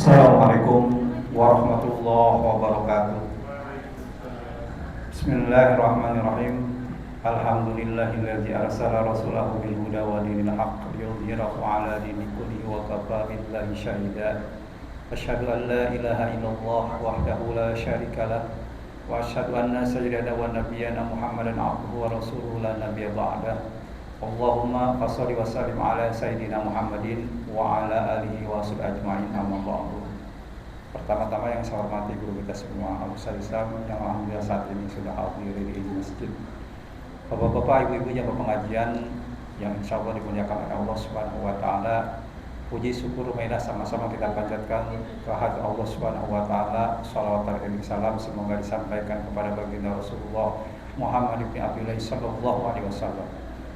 Assalamualaikum warahmatullahi wabarakatuh. Bismillahirrahmanirrahim. Alhamdulillahilladzi arsala rasulahu bil huda wa dinil haqq liyudhhirahu 'ala dini kullihi wa kafaa billahi shahida. Asyhadu an la ilaha illallah wahdahu la syarika lah wa asyhadu anna sayyidana wa nabiyyana Muhammadan 'abduhu wa rasuluhu la nabiyya ba'dah. Allahumma shalli wa sallim ala sayyidina Muhammadin wa ala alihi wa sahbihi ajma'in, amma ba'du. Pertama-tama yang saya hormati guru kita semua, Abu Salisam, yang alhamdulillah saat ini sudah hadir di masjid. Bapak-bapak, ibu-ibu yang berpengajian yang insya Allah dimuliakan oleh Allah Subhanahu wa Ta'ala, puji syukur marilah sama-sama kita panjatkan kehadirat Allah Subhanahu wa Ta'ala. Shalawat dan salam semoga disampaikan kepada baginda Rasulullah Muhammad bin Abdullah sallallahu alaihi wasallam,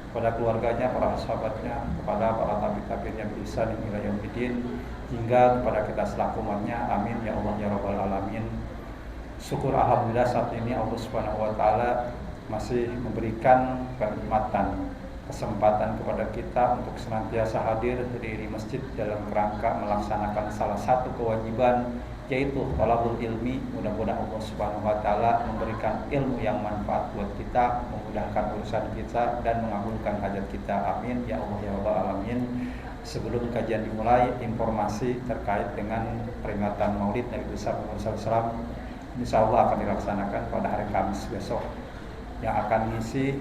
kepada keluarganya, para sahabatnya, kepada para tabi-tabi'in yang ihsan ila yaumil hingga kepada kita selaku umatnya. Amin ya Allah ya rabbal alamin. Syukur alhamdulillah saat ini Allah Subhanahu wa Ta'ala masih memberikan kenikmatan, kesempatan kepada kita untuk senantiasa hadir di masjid dalam kerangka melaksanakan salah satu kewajiban, yaitu thalabul ilmi. Mudah-mudahan Allah Subhanahu wa Ta'ala memberikan ilmu yang manfaat buat kita, memudahkan urusan kita dan mengabulkan hajat kita. Amin ya Allah ya rabbal alamin. Sebelum kajian dimulai, informasi terkait dengan peringatan Maulid Nabi besar Muhammad SAW insya Allah akan dilaksanakan pada hari Kamis besok, yang akan ngisi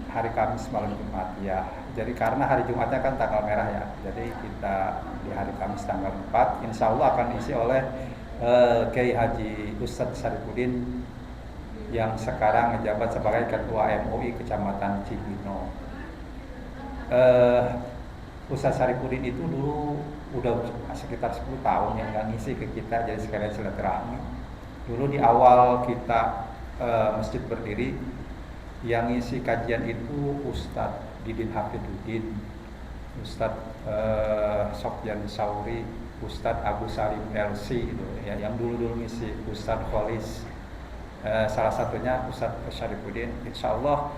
hari Kamis malam Jumat ya. Jadi karena hari Jumatnya kan tanggal merah ya, jadi kita di hari Kamis tanggal 4 insya Allah akan diisi oleh Kiai Haji Ustadz Saripudin yang sekarang menjabat sebagai Ketua MUI Kecamatan Cibino. Ustadz Saripudin itu dulu udah sekitar 10 tahun yang nggak ngisi ke kita, jadi sekalian silaturahmi. Dulu di awal kita masjid berdiri, yang ngisi kajian itu Ustadz Didin Hafiduddin, Ustadz Sofyan Sauri, Ustadz Abu Salim LC itu ya, yang dulu ngisi Ustadz Kholis, salah satunya Ustadz Saripudin. Insya Allah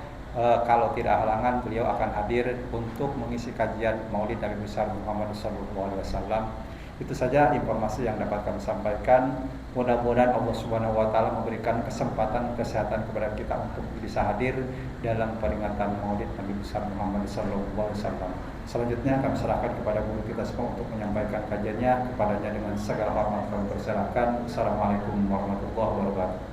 kalau tidak halangan beliau akan hadir untuk mengisi kajian Maulid Nabi besar Muhammad sallallahu alaihi wasallam. Itu saja informasi yang dapat kami sampaikan. Mudah-mudahan Allah Subhanahu wa Ta'ala memberikan kesempatan kesehatan kepada kita untuk bisa hadir dalam peringatan Maulid Nabi besar Muhammad sallallahu alaihi wasallam. Selanjutnya kami serahkan kepada guru kita semua untuk menyampaikan kajiannya. Kepadanya dengan segala hormat kami persilakan. Assalamualaikum warahmatullahi wabarakatuh.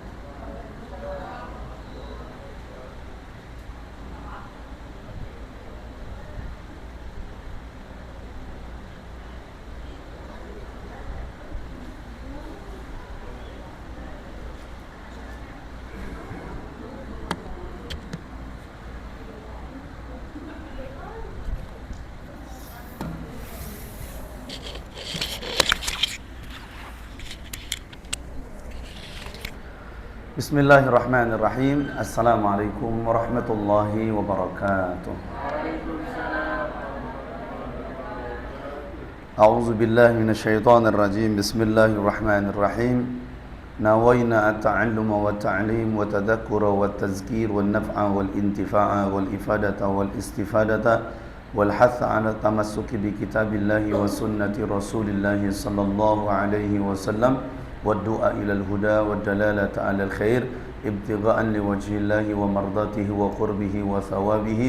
Bismillahirrahmanirrahim. Assalamualaikum warahmatullahi wabarakatuh. A'udzu billahi minasyaitonir rajim. Bismillahirrahmanirrahim. Nawaina at-ta'alluma wa ta'lim wa tadhakkura wa tazkir wa naf'a wal intifa'a wal ifadata wal istifadata wal hatha 'ala tamassuki bi kitabillahi wa sunnati rasulillahi sallallahu alaihi wasallam والدعاء إلى الهدى والدلالة على الخير ابتغاء لوجه الله ومرضاته وقربه وثوابه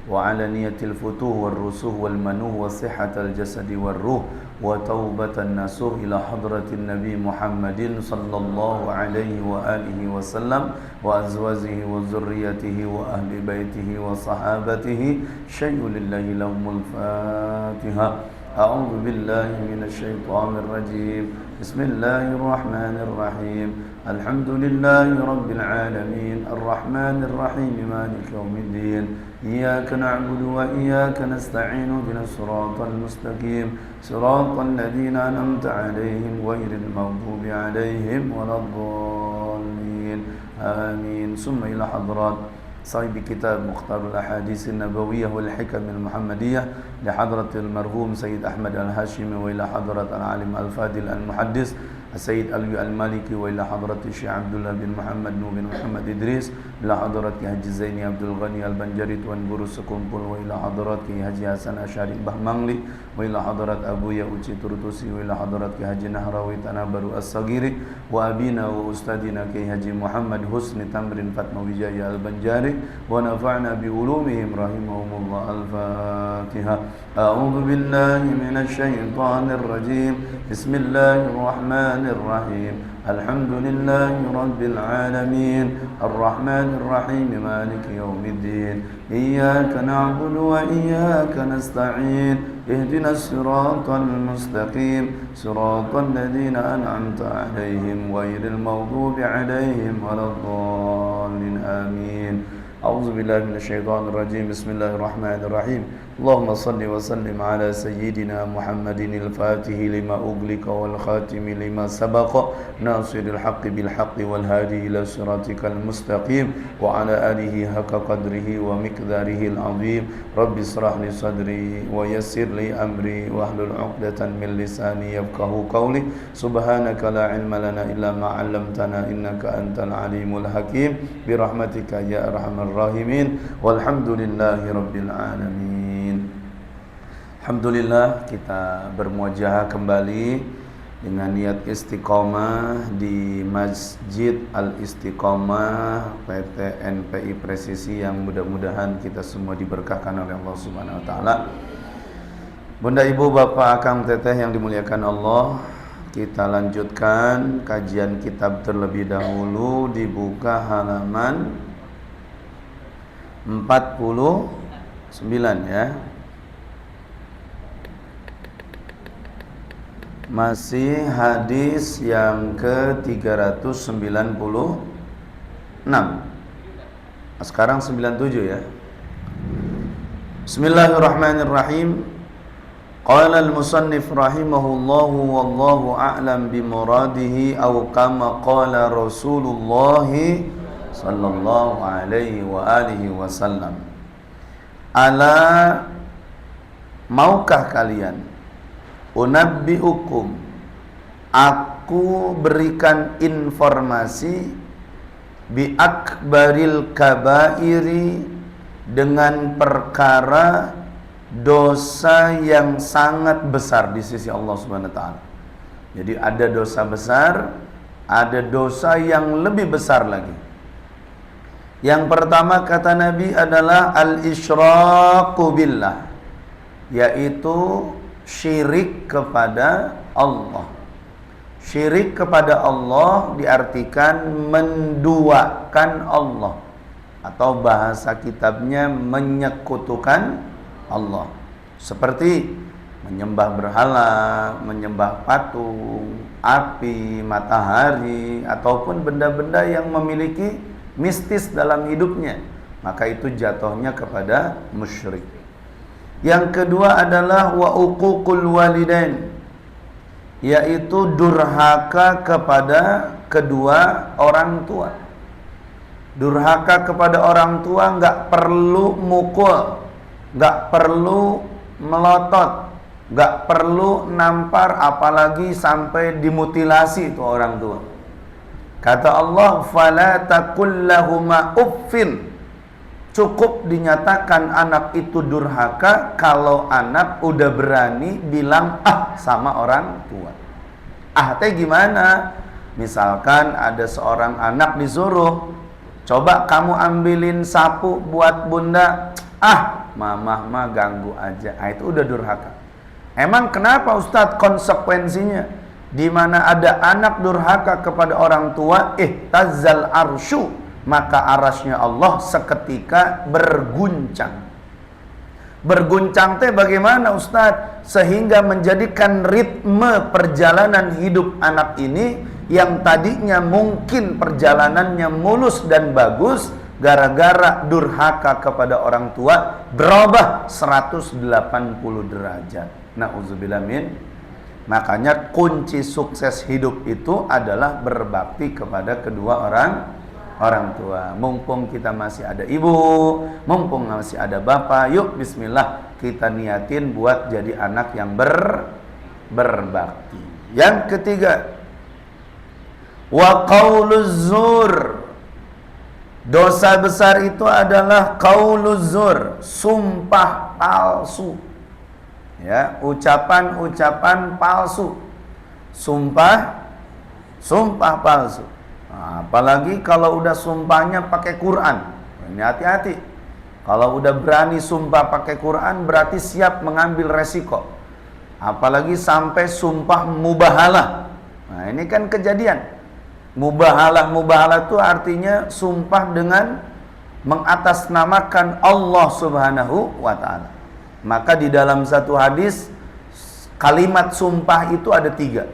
وعلى نية الفتوح والرسوح والمنوح وصحة الجسد والروح وتوبة النسوح إلى حضرة النبي محمد صلى الله عليه وآله وسلم وأزواجه وذريته وأهل بيته وصحابته شيء لله لهم الفاتحة. أعوذ بالله من الشيطان الرجيم. بسم الله الرحمن الرحيم. الحمد لله رب العالمين الرحمن الرحيم مالك يوم الدين. إياك نعبد وإياك نستعين اهدنا الصراط المستقيم صراط الذين أنعمت عليهم غير المغضوب عليهم ولا الضالين آمين. ثم إلى حضرات صاحب كتاب مختار الأحاديث النبوية والحكم المحمدية لحضرة المرحوم سيد أحمد الهاشمي وإلى حضرة العالم الفاضل المحدث السيد علوي المالكي وإلى حضرة الشيخ عبد الله بن محمد نو بن محمد إدريس إلى حضرة حاجي زيني عبد الغني البنجري Tuan Guru Sekumpul وإلى حضرة Haji Hasan Asyari Bah Mangli وإلى حضرة أبو Uci Turutusi وإلى حضرة Haji Nahrawi Tanah Baru As-Sagiri وأبينا وأستاذنا Kiai Haji Muhammad Husni Tamrin Fatma Wijaya Al-Banjari ونفعنا بعلومهم رحمهم الله. الفاتحة. أعوذ بالله من الشيطان الرجيم. بسم الله الرحمن الرحيم. الحمد لله رب العالمين الرحمن الرحيم مالك يوم الدين إياك نعبد وإياك نستعين اهدنا الصراط المستقيم صراط الذين أنعمت عليهم غير المغضوب عليهم ولا الضالين آمين. أعوذ بالله من الشيطان الرجيم. بسم الله الرحمن الرحيم. اللهم صل وسلم على سيدنا محمد الفاتح لما أغلق والخاتم لما سبق ناصر الحق بالحق والهادي إلى صراطك المستقيم وعلى آله حق قدره ومقداره العظيم. رب اشرح لي صدري ويسر لي أمري واحلل عقدة من لساني يفقهوا قولي. سبحانك لا علم لنا إلا ما علمتنا إنك أنت العليم الحكيم برحمتك يا أرحم الراحمين والحمد لله رب العالمين. Alhamdulillah, kita bermuajahah kembali dengan niat istiqomah di Masjid Al-Istiqomah PT NPI Presisi yang mudah-mudahan kita semua diberkahkan oleh Allah Subhanahu wa taala. Bunda, Ibu, Bapak, Akang, Teteh yang dimuliakan Allah, kita lanjutkan kajian kitab terlebih dahulu. Dibuka halaman 49 ya. Masih hadis yang ke-396. Sekarang 97 ya. Bismillahirrahmanirrahim. Qala al-musannif rahimahullahu wallahu a'lam bimuradihi aw kama qala Rasulullah sallallahu alaihi wa alihi wasallam. Ala, maukah kalian, unabbiukum, aku berikan informasi, bi akbaril kabairi, dengan perkara dosa yang sangat besar di sisi Allah Subhanahu wa taala. Jadi ada dosa besar, ada dosa yang lebih besar lagi. Yang pertama kata Nabi adalah al-isyraku billah, yaitu syirik kepada Allah. Syirik kepada Allah diartikan menduakan Allah, atau bahasa kitabnya menyekutukan Allah, seperti menyembah berhala, menyembah patung, api, matahari, ataupun benda-benda yang memiliki mistis dalam hidupnya, maka itu jatuhnya kepada musyrik. Yang kedua adalah wa uququl walidain, yaitu durhaka kepada kedua orang tua. Durhaka kepada orang tua nggak perlu mukul, nggak perlu melotot, nggak perlu nampar, apalagi sampai dimutilasi itu orang tua. Kata Allah, fala taqul lahuma uffin. Cukup dinyatakan anak itu durhaka kalau anak udah berani bilang ah sama orang tua. Ah teh gimana? Misalkan ada seorang anak disuruh, coba kamu ambilin sapu buat bunda. Ah, mamah mah ganggu aja. Ah, itu udah durhaka. Emang kenapa Ustadz konsekuensinya? Di mana ada anak durhaka kepada orang tua, ihtazal arsyu, maka arasnya Allah seketika berguncang. Berguncang teh bagaimana Ustadz? Sehingga menjadikan ritme perjalanan hidup anak ini yang tadinya mungkin perjalanannya mulus dan bagus, gara-gara durhaka kepada orang tua berubah 180 derajat. Na'udzubillah min. Makanya kunci sukses hidup itu adalah berbakti kepada kedua orang tua. Mumpung kita masih ada ibu, mumpung masih ada bapak, yuk bismillah kita niatin buat jadi anak yang berbakti. Yang ketiga, Wa qauluz zur. Dosa besar itu adalah qauluz zur, sumpah palsu. Ya, ucapan-ucapan palsu. Sumpah palsu. Nah, apalagi kalau udah sumpahnya pakai Quran. Ini hati-hati. Kalau udah berani sumpah pakai Quran berarti siap mengambil resiko. Apalagi sampai sumpah mubahalah. Nah, ini kan kejadian. Mubahalah itu artinya sumpah dengan mengatasnamakan Allah Subhanahu wa ta'ala. Maka di dalam satu hadis kalimat sumpah itu ada 3.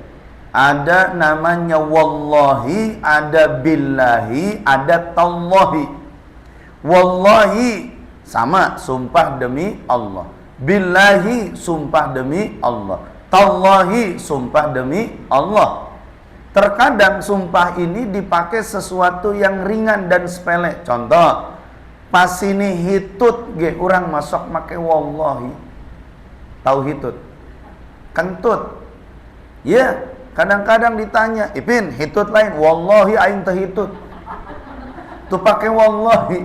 Ada namanya wallahi, ada billahi, ada tallahi. Wallahi sama sumpah demi Allah. Billahi sumpah demi Allah. Tallahi sumpah demi Allah. Terkadang sumpah ini dipakai sesuatu yang ringan dan sepele. Contoh, pas ini hitut ge urang masuk make wallahi. Tahu hitut? Kentut. Ya, kadang-kadang ditanya, "Ipin, hitut lain." "Wallahi aing teh hitut." Tuh pakai wallahi.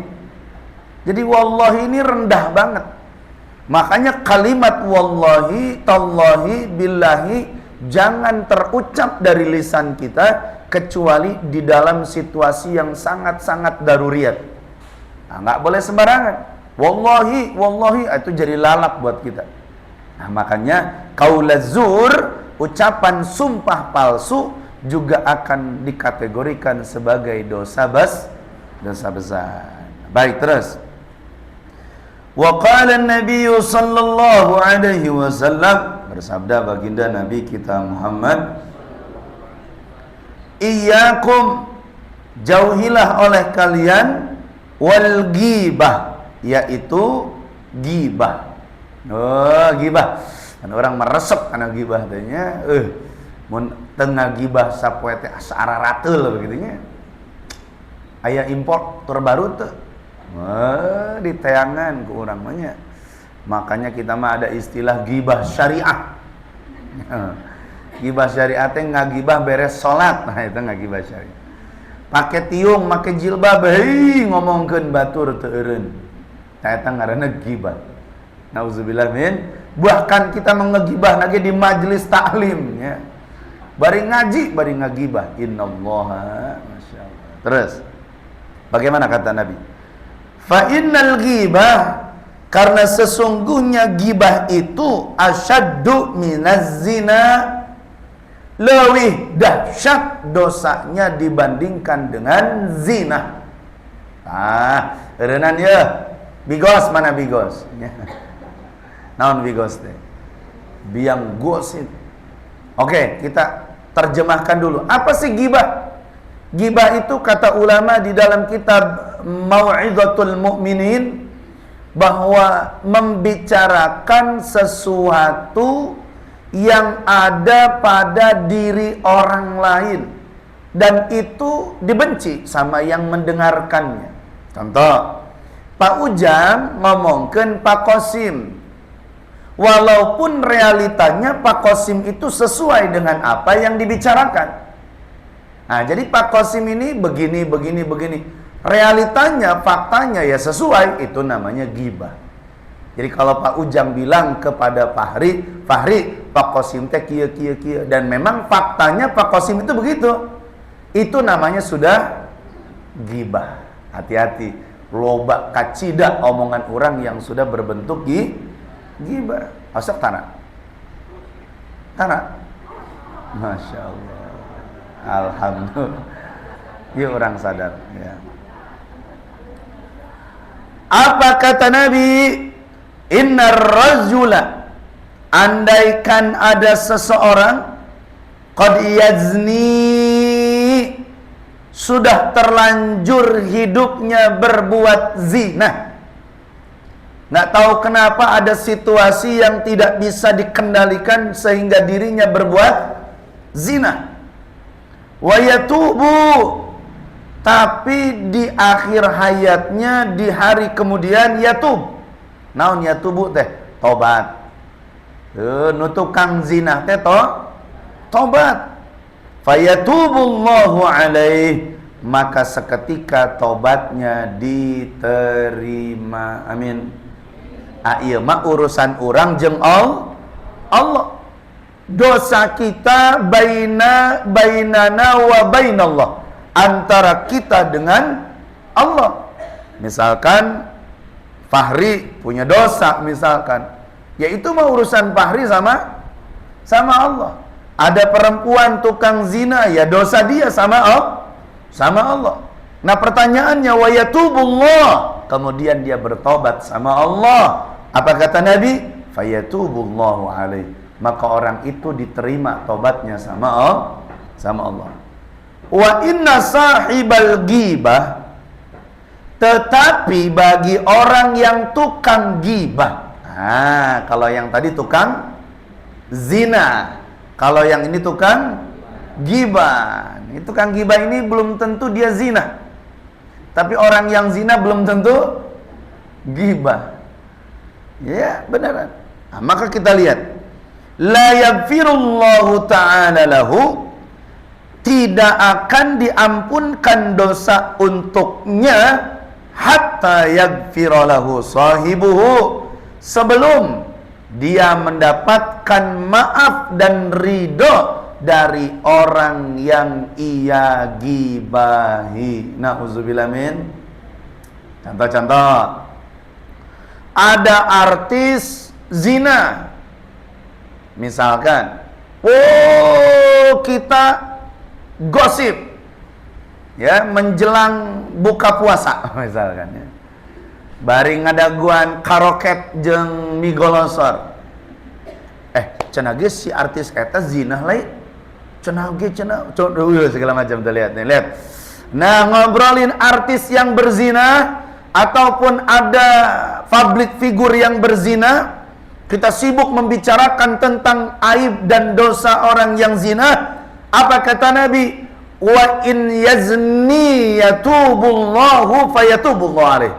Jadi wallahi ini rendah banget. Makanya kalimat wallahi, tallahi, billahi jangan terucap dari lisan kita kecuali di dalam situasi yang sangat-sangat daruriyat. Nah, nggak boleh sembarangan. Wallahi, wallahi itu jadi lalap buat kita. Nah, makanya qaulaz zur, ucapan sumpah palsu juga akan dikategorikan sebagai dosa besar. Baik, terus. Wa qala an-nabiy sallallahu alaihi wasallam, bersabda baginda Nabi kita Muhammad, "Iyyakum, jauhilah oleh kalian wal ghibah," yaitu ghibah. Oh, ghibah. Kan orang meresep karena ghibah tanya, mun tengah ghibah sapoe teh sararateul begitu nya. Aya import terbaru teh. Di tayangan ke orang banyak. Makanya kita mah ada istilah ghibah syariah. Ghibah syariah teh ngagibah beres salat. Nah, itu ngagibah syariah. Pakai tiung, make jilbab, ngomongkeun batur teu eureun. Eta ngaranna ghibah. Nauzubillah min. Bahkan kita mengegibah lagi di majelis taklim ya. Bari ngaji, bari ngagibah. Innallaha masyaallah. Terus bagaimana kata Nabi? Fa innal ghibah, karena sesungguhnya ghibah itu asyaddu minaz zina, lebih dahsyat dosanya dibandingkan dengan zina. Eureunnan ya. Bigos mana bigos? Naon bigos teh? Biang gosip. Oke, kita terjemahkan dulu. Apa sih ghibah? Ghibah itu kata ulama di dalam kitab Mau'izatul Mu'minin bahwa membicarakan sesuatu yang ada pada diri orang lain dan itu dibenci sama yang mendengarkannya. Contoh, Pak Ujang ngomongkeun Pak Qasim. Walaupun realitanya Pak Qasim itu sesuai dengan apa yang dibicarakan. Nah, jadi Pak Qasim ini begini. Realitanya, faktanya ya sesuai, itu namanya ghibah. Jadi kalau Pak Ujang bilang kepada Fahri, Pak Qasim teh kieu, dan memang faktanya Pak Qasim itu begitu, itu namanya sudah ghibah. Hati-hati, loba kacida omongan orang yang sudah berbentuk ghibah. Asal tanah. Masya Allah. Alhamdulillah. Ya orang sadar ya. Apa kata Nabi? Innar rajula, andaikan ada seseorang qad yazni, sudah terlanjur hidupnya berbuat zina. Nggak tahu kenapa ada situasi yang tidak bisa dikendalikan sehingga dirinya berbuat zina. Wa yatubu, tapi di akhir hayatnya di hari kemudian yatub. Naon yatubu teh? Tobat. Nu tukang zina teh tobat. fayatubullahu alaih, maka seketika tobatnya diterima. Amin. Ieu mah urusan urang jeung Allah. Dosa kita bainana wa bainallah, antara kita dengan Allah. Misalkan Fahri punya dosa misalkan, ya itu mah urusan Fahri sama Allah. Ada perempuan tukang zina, ya dosa dia sama Allah. Nah pertanyaannya, wa yatubullah, kemudian dia bertobat sama Allah. Apa kata Nabi? Fayatubullahu alaih, maka orang itu diterima tobatnya sama Allah. Wa inna sahibal ghibah, tetapi bagi orang yang tukang gibah. Kalau yang tadi tukang zina, kalau yang ini tukang gibah. Tukang gibah ini belum tentu dia zina, tapi orang yang zina belum tentu gibah. Ya, beneran. Maka kita lihat, la yaghfirullahu ta'ala lahu, tidak akan diampunkan dosa untuknya hatta yaghfira lahu sahibuhu, sebelum dia mendapatkan maaf dan ridho dari orang yang ia gibahi. Na'udzubillah min. Contoh-contoh, ada artis zina misalkan, kita gosip ya menjelang buka puasa misalkan ya, bari ngadaguan karoket jeung migolosor, cenah ge si artis eta zina lain, cenah segala macam tuh, lihat nih, lihat. Nah, ngobrolin artis yang berzina ataupun ada public figure yang berzina, kita sibuk membicarakan tentang aib dan dosa orang yang zina. Apa kata Nabi? Wa in yazni yatubullahu fayatubullahu alaih.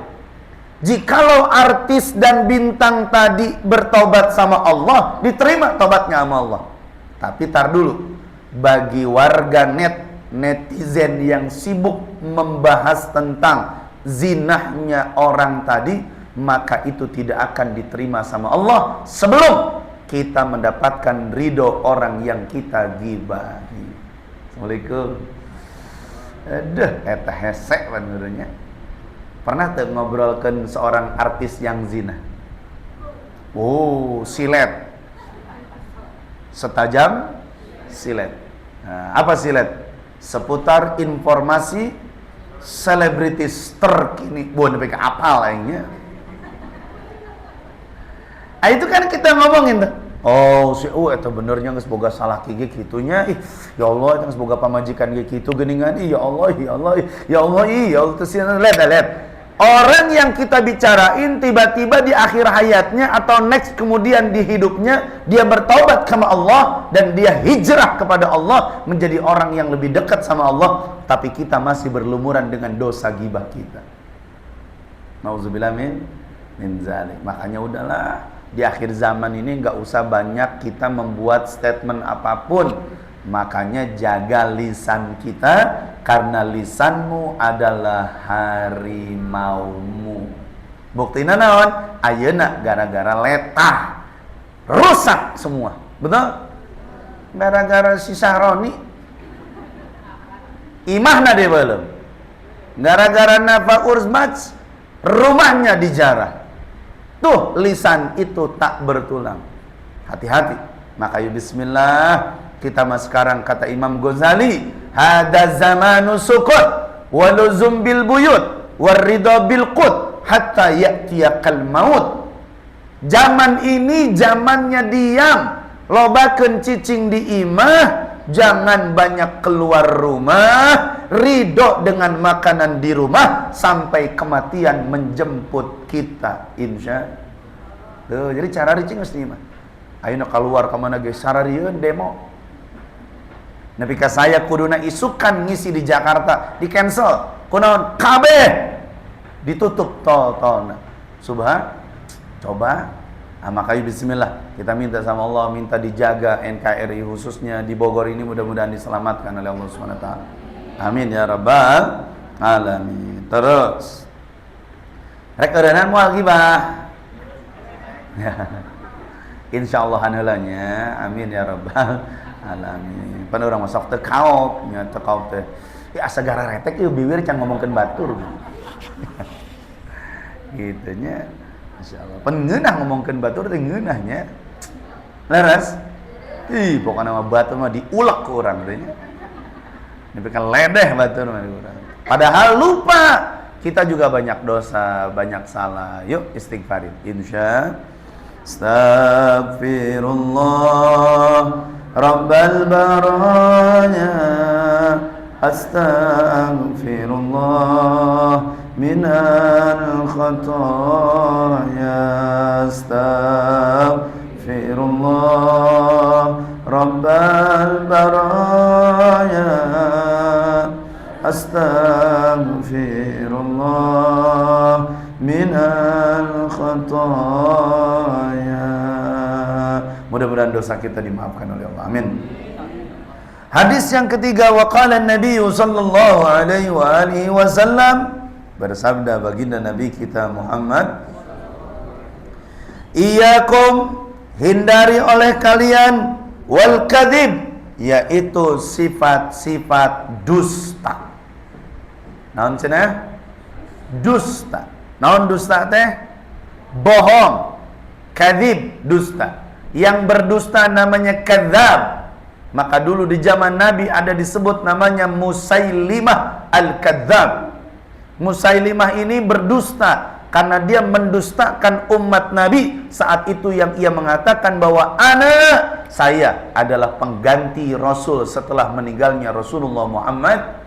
Jikalau artis dan bintang tadi bertobat sama Allah, diterima tobatnya sama Allah. Tapi tar dulu, bagi warga netizen yang sibuk membahas tentang zinahnya orang tadi, maka itu tidak akan diterima sama Allah sebelum kita mendapatkan ridho orang yang kita gibahi. Assalamualaikum. Eta hesek benernya. Pernah tuh ngobrolkan seorang artis yang zina? Silet. Setajam silet. Nah, apa silet? Seputar informasi selebritis terkini. Bukan sampai ke apal lainnya. Itu kan kita ngomongin tuh. Eta benernya geus boga salah kieu kitunya. Ya Allah, eta geus boga pamajikan ge kitu geuningan. Ya Allah, lihat. Orang yang kita bicarain tiba-tiba di akhir hayatnya atau next kemudian di hidupnya dia bertaubat sama Allah dan dia hijrah kepada Allah menjadi orang yang lebih dekat sama Allah, tapi kita masih berlumuran dengan dosa gibah kita. Nauzubillah min zalik. Makanya udahlah, di akhir zaman ini nggak usah banyak kita membuat statement apapun. Makanya jaga lisan kita, karena lisanmu adalah harimaumu. Buktina naon? Ayeuna gara-gara letah rusak semua. Betul? Gara-gara si Sahroni imahna dia belum. Gara-gara Nafa Urzmaj rumahnya dijarah. Tuh, lisan itu tak bertulang. Hati-hati. Maka bismillah. Kita mas sekarang kata Imam Ghazali, hada zamanu sukut waluzum bil buyut warida bil qut hatta ya'tiyakal maut. Zaman ini zamannya diam, lobakeun cicing di imah, jangan banyak keluar rumah, ridho dengan makanan di rumah sampai kematian menjemput kita, insya. Tuh, jadi cara ricing geus mah. Ayeuna keluar ka mana ge sararieun demo. Nepi ka saya kuduna isukan ngisi di Jakarta, di cancel. Kunaon? Kabeh ditutup tol-tolna. Coba Nah, makanya bismillah kita minta sama Allah, minta dijaga NKRI khususnya di Bogor ini, mudah-mudahan diselamatkan oleh Allah Subhanahu wa taala. Amin ya rabbal alamin. Terus rek eureunana moal gibah. Insyaallah haneulanya. Amin ya rabbal alamin. Pan urang masok teu kaop nya teu kaop teh. Ya asa gara retek ieu bibir can ngomongkeun batur. Gitu nya. Masyaallah. Pan ngeunah ngomongkeun batur teh ngeunahnya. Leres. Ih, pokokna mah batur mah diulek ku urang teh nya. Dipikeun ledeh batur mah urang. Padahal lupa. Kita juga banyak dosa, banyak salah. Yuk istighfarin. Insya Astaghfirullah Rabbal baraya Astaghfirullah minal khataya Astaghfirullah Rabbal baraya Astaghfirullah minal khataya. Mudah-mudahan dosa kita dimaafkan oleh Allah. Amin. Hadis yang ketiga, waqala Nabi sallallahu alaihi wa alihi wasallam, bersabda baginda Nabi kita Muhammad, Iyakum, hindari oleh kalian wal kadzib, yaitu sifat-sifat dusta. Naon cenah? Dusta. Naon dusta teh? Bohong. Kadzib, dusta. Yang berdusta namanya kadzab. Maka dulu di zaman Nabi ada disebut namanya Musailimah al-Kadzab. Musailimah ini berdusta karena dia mendustakan umat Nabi saat itu, yang ia mengatakan bahwa saya adalah pengganti Rasul setelah meninggalnya Rasulullah Muhammad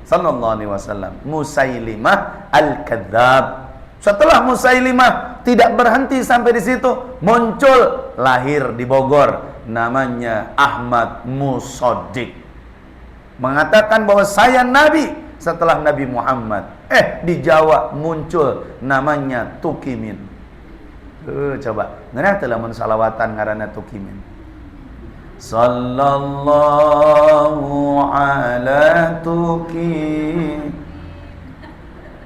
sallallahu alaihi wasallam. Musailimah al-Kadzab. Setelah Musailimah tidak berhenti sampai di situ, muncul lahir di Bogor namanya Ahmad Musaddiq, mengatakan bahwa saya nabi setelah Nabi Muhammad. Di Jawa muncul namanya Tukimin. Coba ngeunah teh lamun salawatan ngaranna Tukimin. Sallallahu ala Tuki,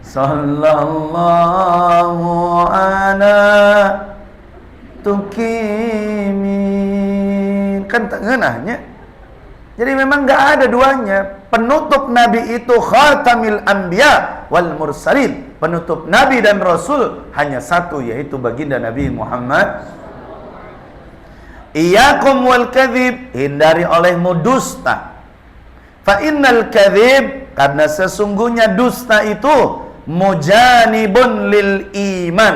sallallahu ala Tukimin. Kan ngeunahnya. Jadi memang enggak ada duanya. Penutup Nabi itu khatamil anbiya wal mursalin. Penutup Nabi dan Rasul hanya satu, yaitu baginda Nabi Muhammad. Iyakum wal kadzib, hindari olehmu dusta. Fa innal kadzib, karena sesungguhnya dusta itu mujanibun lil iman,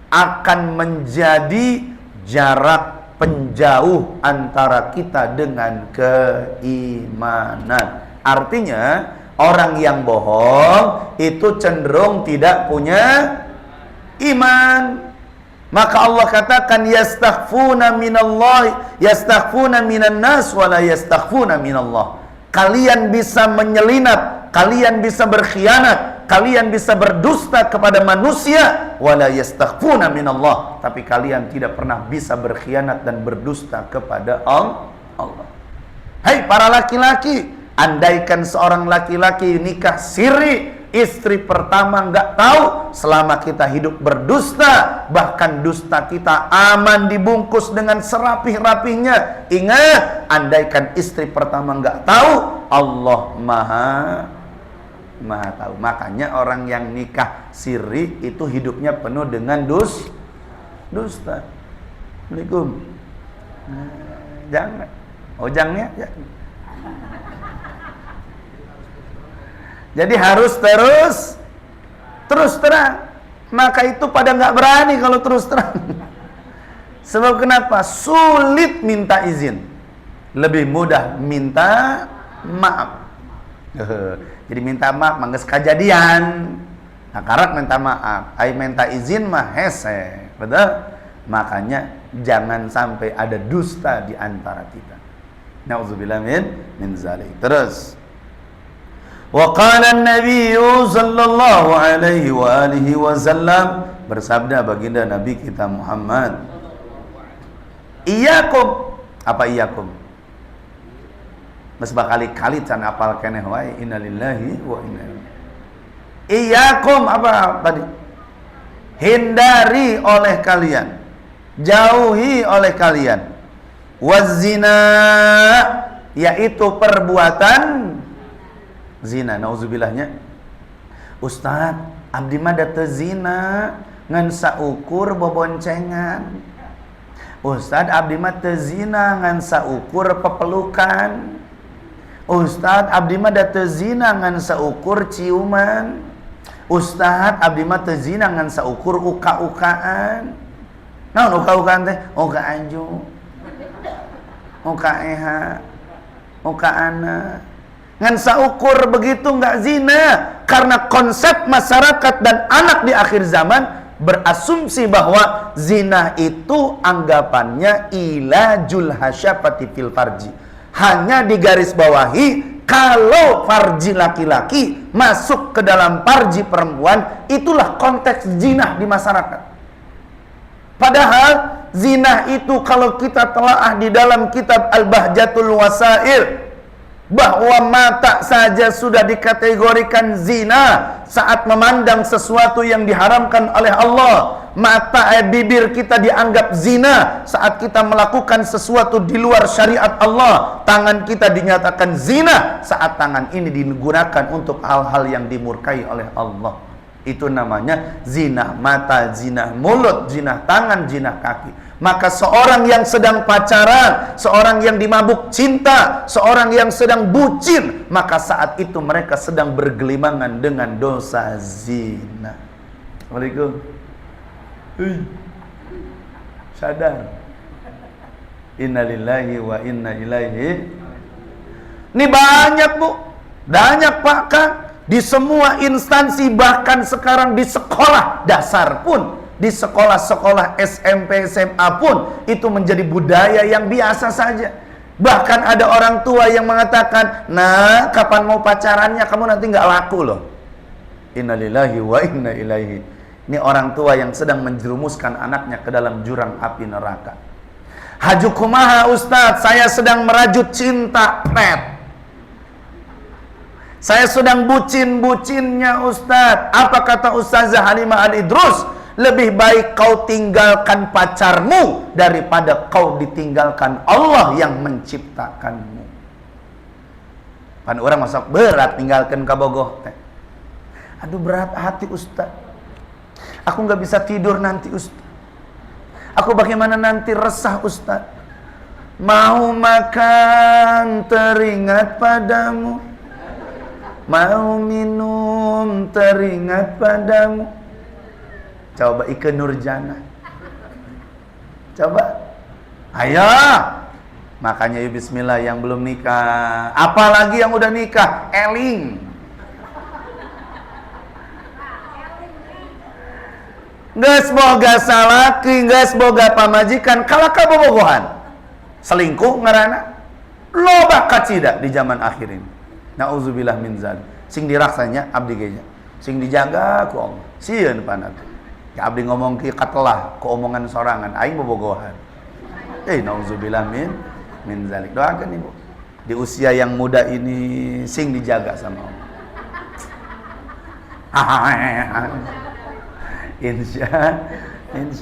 akan menjadi jarak penjauh antara kita dengan keimanan. Artinya orang yang bohong itu cenderung tidak punya iman. Maka Allah katakan yastakhfuna minallah, yastakhfuna minan nas wa la yastakhfuna minallah. Kalian bisa menyelinap, kalian bisa berkhianat, kalian bisa berdusta kepada manusia, wa la yastakhfuna minallah, tapi kalian tidak pernah bisa berkhianat dan berdusta kepada Allah. Hai para laki-laki, andaikan seorang laki-laki nikah siri, istri pertama nggak tahu, selama kita hidup berdusta, bahkan dusta kita aman dibungkus dengan serapih-rapihnya. Ingat, andaikan istri pertama nggak tahu, Allah maha tahu. Makanya orang yang nikah siri itu hidupnya penuh dengan dusta. Assalamualaikum. Jangan, ojangnya ya. Jadi harus terus terang. Maka itu pada nggak berani kalau terus terang. Sebab kenapa? Sulit minta izin, lebih mudah minta maaf. Jadi minta maaf mangges kejadian. Nah, karak minta maaf, ai minta izin mah hese, betul? Makanya jangan sampai ada dusta di antara kita. Nauzubillah min zalik. Terus wa qala an-nabiy sallallahu alaihi wa alihi wasallam, bersabda baginda Nabi kita Muhammad Iyakum. Apa iyakum? Mas bakali-kali can apal keneh wae innalillahi wa inna ilaihi. Iyakum apa tadi? Hindari oleh kalian, jauhi oleh kalian wazina, yaitu perbuatan zina. Nauzubillahnya. Ustaz, abdi mah da teu zina ngan saukur boboncengan. Ustaz, abdi mah teu zina ngan saukur pepelukan. Ustaz, abdi mah da teu zina ngan saukur ciuman. Ustaz, abdi mah teu zina ngan saukur uka-ukaan. Naon uka-ukaan teh? Uka anju, uka eha, uka ana. Ngan saukur begitu enggak zina. Karena konsep masyarakat dan anak di akhir zaman berasumsi bahwa zina itu anggapannya ilajul hasyafati fil farji. Hanya digarisbawahi kalau farji laki-laki masuk ke dalam farji perempuan, itulah konteks zina di masyarakat. Padahal zina itu kalau kita telaah di dalam kitab Al-Bahjatul Wasail, bahwa mata saja sudah dikategorikan zina saat memandang sesuatu yang diharamkan oleh Allah. Mata bibir kita dianggap zina saat kita melakukan sesuatu di luar syariat Allah. Tangan kita dinyatakan zina saat tangan ini digunakan untuk hal-hal yang dimurkai oleh Allah. Itu namanya zina mata, zina mulut, zina tangan, zina kaki. Maka seorang yang sedang pacaran, seorang yang dimabuk cinta, seorang yang sedang bucin, maka saat itu mereka sedang bergelimangan dengan dosa zina. Assalamualaikum. Sadar. Innalillahi wa inna ilaihi. Ini banyak bu, banyak pak kan, di semua instansi, bahkan sekarang di sekolah dasar pun, di sekolah-sekolah SMP, SMA pun itu menjadi budaya yang biasa saja. Bahkan ada orang tua yang mengatakan, nah kapan mau pacarannya, kamu nanti nggak laku loh. Innalillahi wa inna ilaihi. Ini orang tua yang sedang menjerumuskan anaknya ke dalam jurang api neraka. Haju kumaha Ustadz, saya sedang merajut cinta, pet. Saya sedang bucin-bucinnya Ustadz. Apa kata Ustazah Halimah Al-Idrus? Lebih baik kau tinggalkan pacarmu daripada kau ditinggalkan Allah yang menciptakanmu. Pan orang masak berat tinggalkan kabogoh teh. Aduh berat hati Ustadz. Aku nggak bisa tidur nanti Ustadz. Aku bagaimana nanti resah Ustadz. Mau makan teringat padamu, mau minum teringat padamu. Coba Ike Nurjana. Coba. Ayo. Makanya yuk bismillah yang belum nikah. Apalagi yang udah nikah. Eling. Geus boga salaki, geus boga pamajikan, kalaka bobogohan. Selingkuh ngaranna. Loba kacida di zaman akhir ini. Nauzubillah min zalik. Sing diraksanya abdi ge nya. Sing dijaga ku Allah. Sieun panat. Ya abdi ngomong ki katelah ku omongan sorangan aing bobogohan. Nauzubillah min zalik. Doakan Ibu. Di usia yang muda ini sing dijaga sama Allah. Insya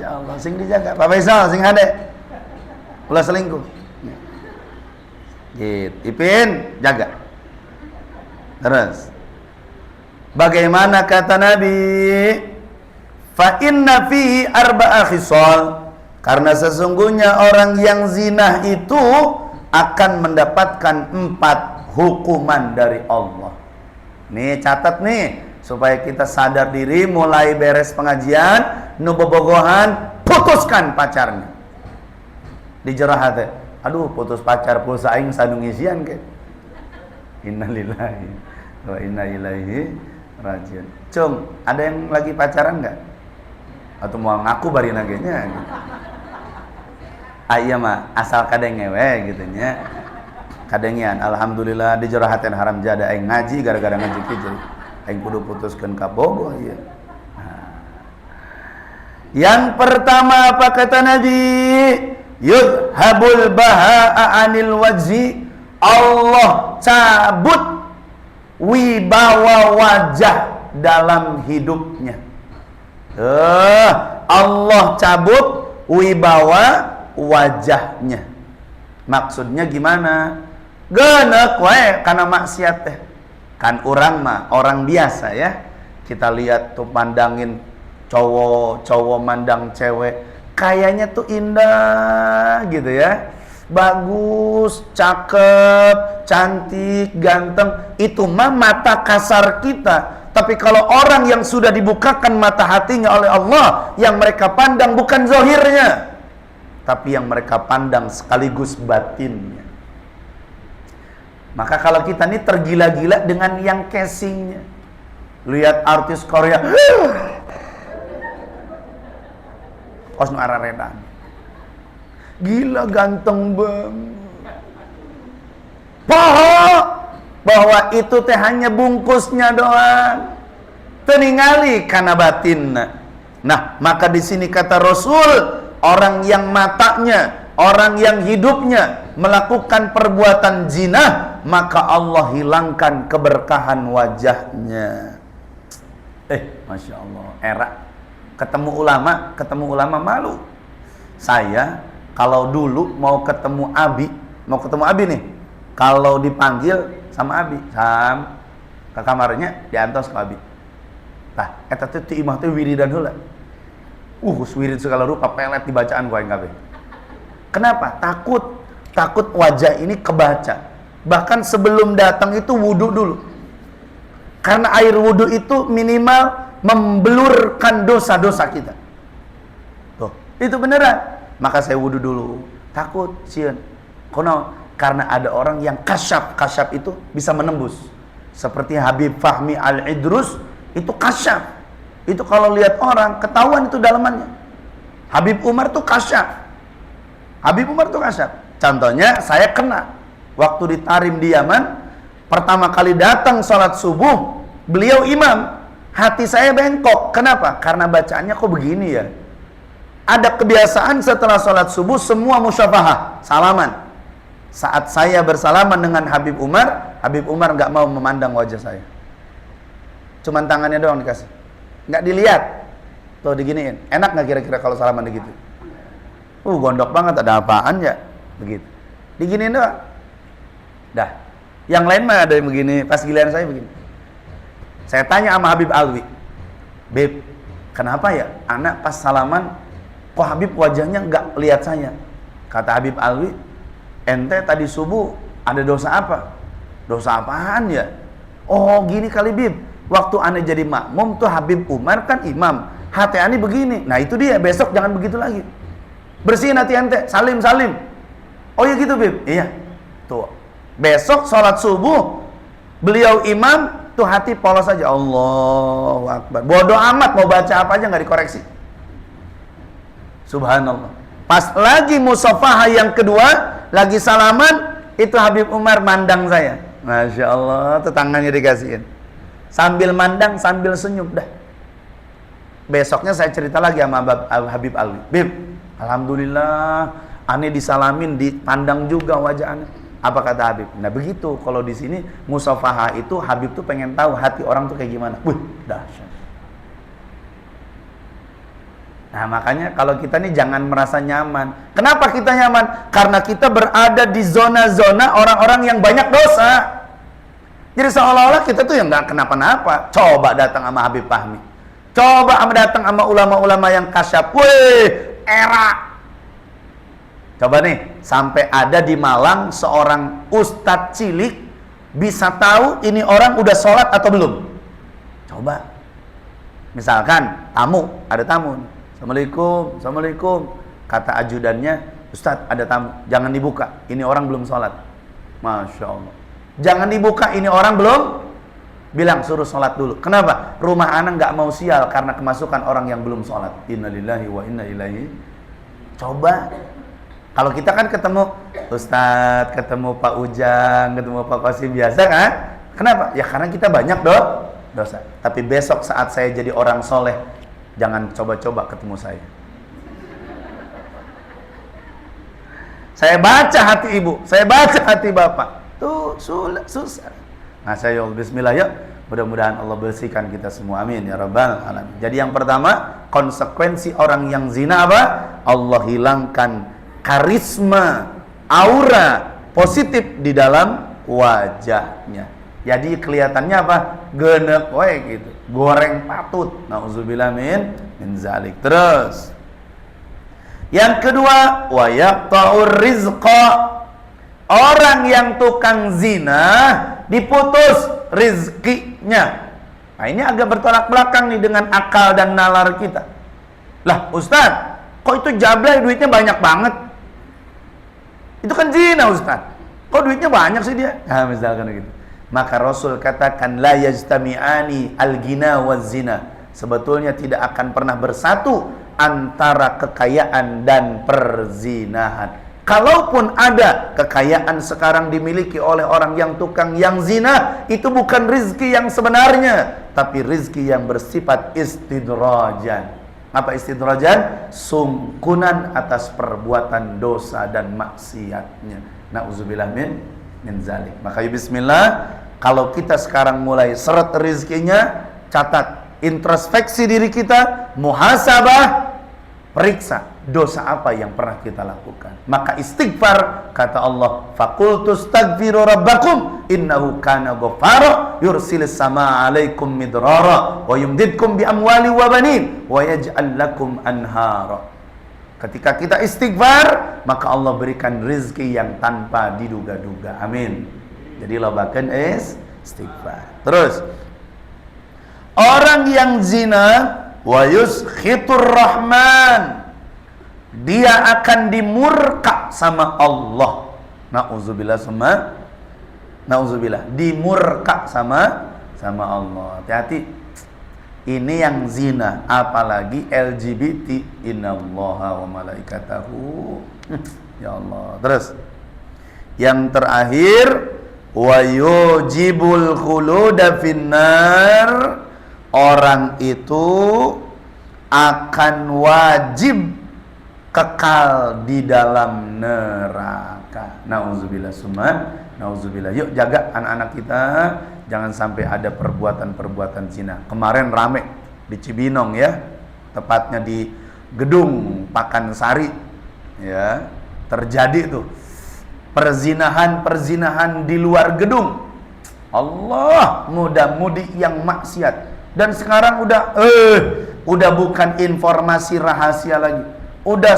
Allah sing dijaga. Pak Faisal sing hade ulah selingkuh gitu. Ipin jaga. Terus bagaimana kata Nabi, fa inna fihi arba'a khisal, karena sesungguhnya orang yang zina itu akan mendapatkan 4 hukuman dari Allah. Nih catat nih supaya kita sadar diri, mulai beres pengajian, nu bobogohan, putuskan pacarnya. Dijerah hati. Aduh, putus pacar pulsa aing sanu ngisian ke. Innalillahi wa inna ilaihi rajiun. Cung, ada yang lagi pacaran enggak? Atau mau ngaku bari nagenya gitu. Iya mah, asal kadang ngewe gitu nya. Kadengian, alhamdulillah dijerah hati haram jada aing ngaji gara-gara ngaji kieu. Aing kudu putuskeun ka bogoh ieu. Yang pertama apa kata Nabi? Yudhabul baha'a anil wajhi, Allah cabut wibawa wajah dalam hidupnya. Allah cabut wibawa wajahnya. Maksudnya gimana? Genek wae karena maksiat teh. Kan orang mah orang biasa ya. Kita lihat tuh pandangin cowok mandang cewek, kayaknya tuh indah gitu ya. Bagus, cakep, cantik, ganteng. Itu mah mata kasar kita. Tapi kalau orang yang sudah dibukakan mata hatinya oleh Allah, yang mereka pandang bukan zahirnya, tapi yang mereka pandang sekaligus batinnya. Maka kalau kita ini tergila-gila dengan yang casingnya. Lihat artis Korea, kos nu araredan, gila ganteng banget. Bahwa itu teh hanya bungkusnya doang, teningali kana batinna. Nah, maka di sini kata Rasul, orang yang matanya, orang yang hidupnya melakukan perbuatan zina, maka Allah hilangkan keberkahan wajahnya. Masya Allah, era ketemu ulama malu. Saya kalau dulu mau ketemu Abi nih, kalau dipanggil sama Abi, Sam, ke kamarnya diantos ke Abi. Tah, eta teh ti imah teh wiridan heula. Wirid segala rupa pelet dibacaan ku aing kabeh. Kenapa? Takut wajah ini kebaca. Bahkan sebelum datang itu wudu dulu. Karena air wudu itu minimal membelurkan dosa-dosa kita. Tuh, itu beneran. Maka saya wudu dulu. Takut, sieun. Kono, karena ada orang yang kasyaf itu bisa menembus. Seperti Habib Fahmi Al-Idrus, itu kasyaf. Itu kalau lihat orang, ketahuan itu dalamannya. Habib Umar tuh kasyaf. Contohnya, saya kena. Waktu di Tarim di Yaman, pertama kali datang sholat subuh, beliau imam. Hati saya bengkok. Kenapa? Karena bacaannya kok begini ya. Ada kebiasaan setelah sholat subuh, semua musyafahah, salaman. Saat saya bersalaman dengan Habib Umar nggak mau memandang wajah saya. Cuman tangannya doang dikasih. Nggak dilihat. Tuh diginiin. Enak nggak kira-kira kalau salaman begitu? Gondok banget, ada apaan ya? Begitu. Diginiin doang. Dah. Yang lain mah ada yang begini, pas giliran saya begini. Saya tanya sama Habib Alwi, Beb, kenapa ya anak pas salaman kok Habib wajahnya nggak lihat saya? Kata Habib Alwi, ente tadi subuh ada dosa apa? Dosa apaan ya? Oh gini kali Bib, waktu ane jadi makmum tuh Habib Umar kan imam, hati ane begini. Nah itu dia, besok jangan begitu lagi. Bersihin hati ente, salim. Oh ya gitu Bib? Iya. Tuh, besok sholat subuh beliau imam, tuh hati polos aja. Allahu Akbar. Bodoh amat mau baca apa aja nggak dikoreksi. Subhanallah. Pas lagi musafahah yang kedua, lagi salaman, itu Habib Umar mandang saya. Masya Allah, tetangganya dikasihin. Sambil mandang, sambil senyum dah. Besoknya saya cerita lagi sama Habib Alwi. Bib, alhamdulillah, ane disalamin, dipandang juga wajah ane. Apa kata Habib? Nah begitu, kalau di sini musafahah itu Habib tuh pengen tahu hati orang tuh kayak gimana. Dahsyat. Nah makanya kalau kita nih jangan merasa nyaman. Kenapa kita nyaman? Karena kita berada di zona-zona orang-orang yang banyak dosa. Jadi seolah-olah kita tuh yang nggak kenapa-napa. Coba datang sama Habib Fahmi. Coba datang sama ulama-ulama yang kasyaf. Era. Coba nih, sampai ada di Malang seorang ustadz cilik bisa tahu ini orang udah sholat atau belum. Coba. Misalkan ada tamu. Assalamualaikum. Kata ajudannya, Ustadz ada tamu, jangan dibuka, ini orang belum sholat. Masya Allah. Jangan dibuka, ini orang belum. Bilang suruh sholat dulu. Kenapa? Rumah anak nggak mau sial karena kemasukan orang yang belum sholat. Innalillahi wa inna ilaihi. Coba. Kalau kita kan ketemu Ustadz, ketemu Pak Ujang, ketemu Pak Qasim biasa kan? Kenapa? Ya karena kita banyak dosa. Tapi besok saat saya jadi orang soleh, jangan coba-coba ketemu saya. Saya baca hati ibu, saya baca hati bapak. Tuh susah. Nah, saya bismillah yuk. Mudah-mudahan Allah bersihkan kita semua. Amin ya rabbal alamin. Jadi yang pertama, konsekuensi orang yang zina apa? Allah hilangkan karisma, aura positif di dalam wajahnya. Jadi kelihatannya apa? Genek wae gitu. Goreng patut. Nauzubillah min zalik. Terus yang kedua, wa yaqta'ur rizqa. Orang yang tukang zina diputus rizkinya. Nah, ini agak bertolak belakang nih dengan akal dan nalar kita. Lah, Ustaz, kok itu jablay duitnya banyak banget? Itu kan zina, Ustaz. Kok duitnya banyak sih dia? Nah, misalkan gitu. Maka Rasul katakan la yajtami'ani al-ghina waz zina. Sebetulnya tidak akan pernah bersatu antara kekayaan dan perzinahan. Kalaupun ada kekayaan sekarang dimiliki oleh orang yang tukang yang zina, itu bukan rizki yang sebenarnya, tapi rizki yang bersifat istidrajan. Apa istidrajan? Sungkunan atas perbuatan dosa dan maksiatnya. Na'udzubillah min zalik. Maka bismillah, kalau kita sekarang mulai seret rizkinya, catat, introspeksi diri kita, muhasabah, periksa dosa apa yang pernah kita lakukan. Maka istighfar, kata Allah, faqultu astaghfiru rabbakum innahu kana ghaffara yursilis samaa 'alaikum midrara wa yumdidkum bi amwali wa banin wa yaj'al lakum anhara. Ketika kita istighfar, maka Allah berikan rezeki yang tanpa diduga-duga. Amin. Jadi lakukan istighfar. Terus orang yang zina wa yuskhitur rahman, dia akan dimurka sama Allah. Nauzubillah summa nauzubillah, dimurka sama Allah. Hati-hati. Ini yang zina, apalagi LGBT. Innallaha wa malaikatahu. Ya Allah. Terus yang terakhir, wa yujibul khuluda finnar. Orang itu akan wajib kekal di dalam neraka. Nauzubillah summa nauzubillah. Yuk jaga anak-anak kita, jangan sampai ada perbuatan-perbuatan zina. Kemarin rame di Cibinong ya, tepatnya di Gedung Pakansari ya, terjadi tuh perzinahan di luar gedung. Allah, muda-mudi yang maksiat. Dan sekarang udah bukan informasi rahasia lagi. Udah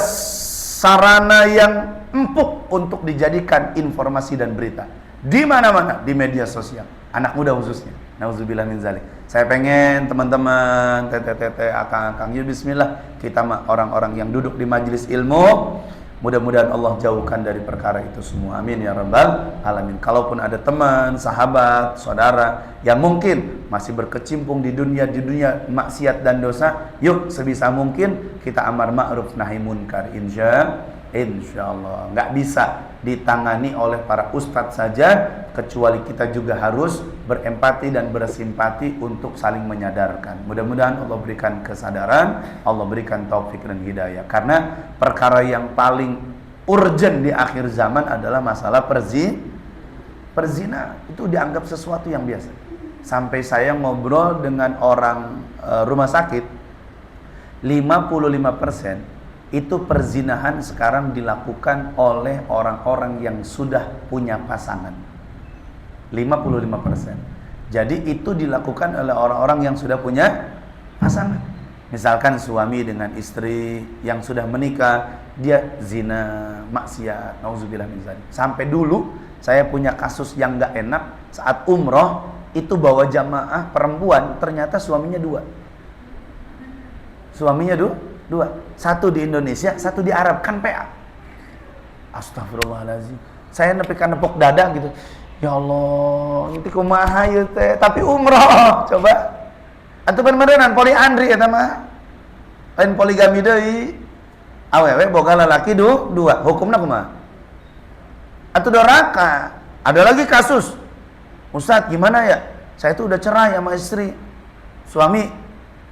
sarana yang empuk untuk dijadikan informasi dan berita. Di mana-mana, di media sosial. Anak muda khususnya. Nauzubillah min zalik. Saya pengen teman-teman, tete-tete, akang-akang, ya bismillah, kita orang-orang yang duduk di majelis ilmu, mudah-mudahan Allah jauhkan dari perkara itu semua. Amin ya rabbal alamin. Kalaupun ada teman, sahabat, saudara yang mungkin masih berkecimpung di dunia maksiat dan dosa, yuk sebisa mungkin kita amar ma'ruf nahi munkar. Insyaallah. Nggak bisa ditangani oleh para ustadz saja, kecuali kita juga harus berempati dan bersimpati untuk saling menyadarkan. Mudah-mudahan Allah berikan kesadaran, Allah berikan taufik dan hidayah. Karena perkara yang paling urgent di akhir zaman adalah masalah perzina. Itu dianggap sesuatu yang biasa. Sampai saya ngobrol dengan orang rumah sakit, 55% itu perzinahan sekarang dilakukan oleh orang-orang yang sudah punya pasangan. 55%. Jadi itu dilakukan oleh orang-orang yang sudah punya pasangan. Misalkan suami dengan istri yang sudah menikah, dia zina, maksiat, nauzubillah min zalik. Sampai dulu saya punya kasus yang gak enak saat umroh, itu bawa jamaah perempuan, ternyata suaminya dua. Suaminya dua. Satu di Indonesia, satu di Arab, kan PA. Astagfirullahaladzim. Saya nepok dada gitu. Ya Allah, itu kumaha ieu teh, tapi umroh. Coba. Atuh beneran poliandri eta mah. Lain poligami deui. Awewe boga lalaki dua. Hukumna kumaha? Atuh doraka. Ada lagi kasus. Ustaz, gimana ya? Saya tuh udah cerai sama istri.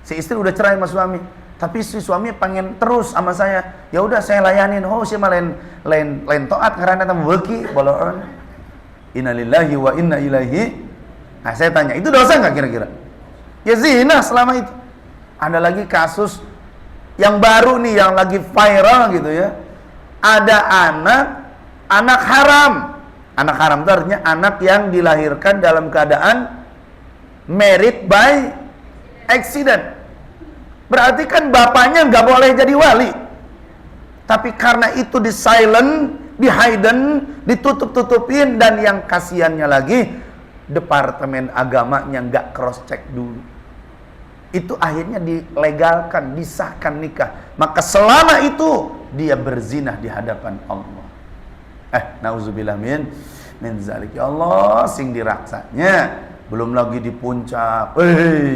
Si istri udah cerai sama suami. Tapi si suami pengen terus sama saya. Ya udah saya layanin. Oh, si mah lain taat karena tamu beki boloon. Innalillahi wa inna ilaihi. Nah, saya tanya, itu dosa enggak kira-kira? Ya zina selama itu. Ada lagi kasus yang baru nih, yang lagi viral gitu ya. Ada anak haram. Anak haram itu artinya anak yang dilahirkan dalam keadaan married by accident. Berarti kan bapaknya nggak boleh jadi wali. Tapi karena itu di silent, di hidden, ditutup-tutupin, dan yang kasihannya lagi departemen agamanya nggak cross check dulu. Itu akhirnya dilegalkan, disahkan nikah. Maka selama itu dia berzinah di hadapan Allah. Nauzubillah min zalik. Ya Allah, sing diraksanya. Belum lagi di puncak.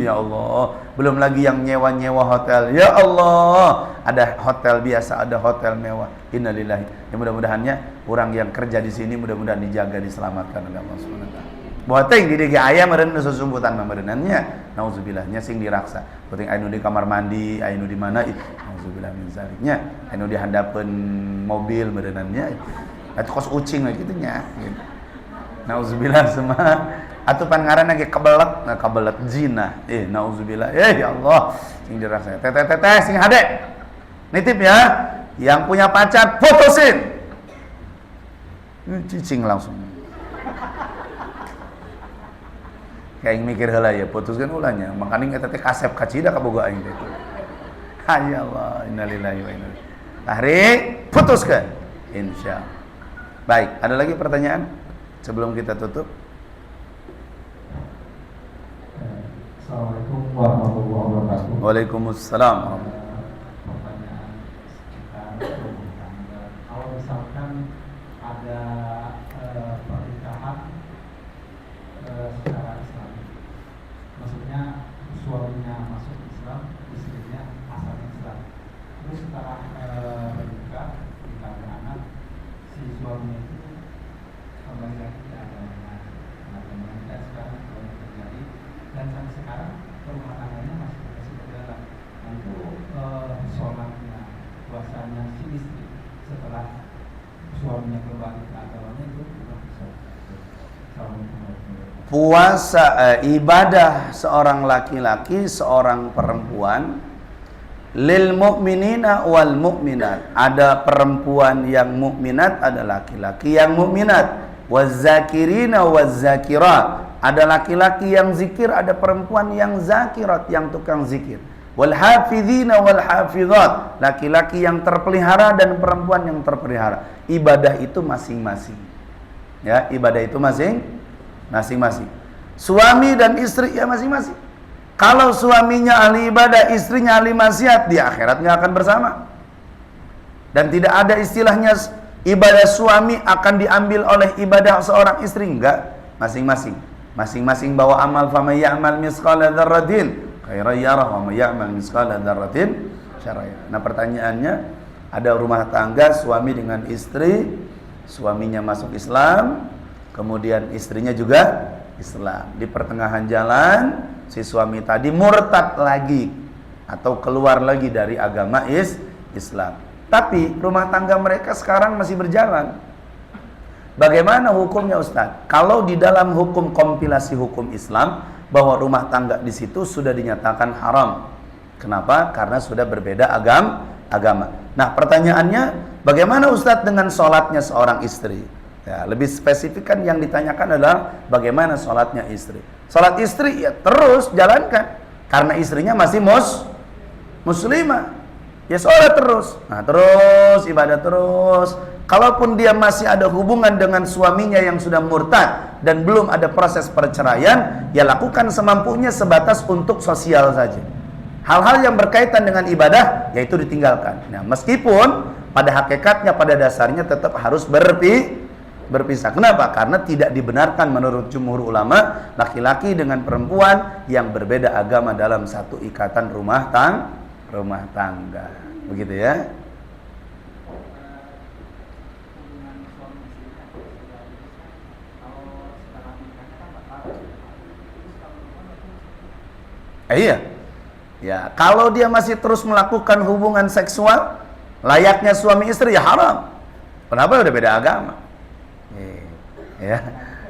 Ya Allah. Belum lagi yang nyewa-nyewa hotel. Ya Allah. Ada hotel biasa, ada hotel mewah. Innalillahi. Ya mudah-mudahannya orang yang kerja di sini mudah-mudahan dijaga, diselamatkan oleh Allah Subhanahu wa taala. Buateng di dege ayam meureun susumputan mah meureunannya. Nauzubillahnya sing diraksa. Penting anu di kamar mandi, anu di mana? Nauzubillah min zaliknya. Anu di handapeun mobil meureunannya. Atuh kos ucing we kitu nya. Nauzubillah semua. Atuh pan ngaranna ge kebelet, nah kebelet zina. Nauzubillah. Ya Allah, sing diraksa. Teteh sing hade. Nitip ya. Yang punya pacar putusin. Cicing langsung. Kayak mikir heula ya, putuskan ulanya. Makanya eta teh kasep kacida ka boga aing teh. Ya Allah, innalillahi wa inna ilaihi. Tahrik, putuskan. Insyaallah. Baik, ada lagi pertanyaan sebelum kita tutup? Assalamualaikum warahmatullahi wabarakatuh. Waalaikumsalam. Pertanyaan sekitar rumah tangga. Kalau misalkan ada pernikahan secara Islam, maksudnya suaminya masuk Islam, istrinya asal Islam. Terus setelah menikah, ada anak, si suaminya itu kembali lagi ke agamanya. Nah, kemudian sekarang kalau terjadi, dan sampai sekarang rumah tangganya masih berjalan. Nah, itu sholatnya, puasanya si istri setelah suaminya kembali ke agamanya itu juga bisa. Puasa ibadah seorang laki-laki, seorang perempuan, lil mu'minina wal mu'minat. Ada perempuan yang mukminat, ada laki-laki yang mukminat. Wazakirina wazakirat. Ada laki-laki yang zikir, ada perempuan yang zakirat, yang tukang zikir. Wal hafizina wal hafizat. Laki-laki yang terpelihara dan perempuan yang terpelihara. Ibadah itu masing-masing. Ya, ibadah itu masing-masing. Suami dan istri ya masing-masing. Kalau suaminya ahli ibadah, istrinya ahli maksiat, di akhirat nggak akan bersama. Dan tidak ada istilahnya ibadah suami akan diambil oleh ibadah seorang istri, enggak. Masing-masing bawa amal. Faman ya'mal misqala dzarratin khairan yarah wa may ya'mal misqala dzarratin syarran yarah. Nah, pertanyaannya, ada rumah tangga suami dengan istri, suaminya masuk Islam, kemudian istrinya juga Islam. Di pertengahan jalan si suami tadi murtad lagi atau keluar lagi dari agama Islam. Tapi rumah tangga mereka sekarang masih berjalan. Bagaimana hukumnya Ustaz? Kalau di dalam hukum kompilasi hukum Islam bahwa rumah tangga di situ sudah dinyatakan haram. Kenapa? Karena sudah berbeda agama. Nah, pertanyaannya, bagaimana Ustaz dengan sholatnya seorang istri? Ya, lebih spesifik kan yang ditanyakan adalah bagaimana sholatnya istri. Sholat istri ya terus jalankan, karena istrinya masih muslimah. Ya sholat terus. Nah, terus ibadah terus. Kalaupun dia masih ada hubungan dengan suaminya yang sudah murtad dan belum ada proses perceraian, ya lakukan semampunya sebatas untuk sosial saja. Hal-hal yang berkaitan dengan ibadah, yaitu ditinggalkan. Nah, meskipun pada hakikatnya, pada dasarnya tetap harus berpisah. Kenapa? Karena tidak dibenarkan menurut jumhur ulama laki-laki dengan perempuan yang berbeda agama dalam satu ikatan rumah tangga. Begitu ya. Iya. Ya, kalau dia masih terus melakukan hubungan seksual layaknya suami istri, ya haram. Kenapa? Udah beda agama. Ya.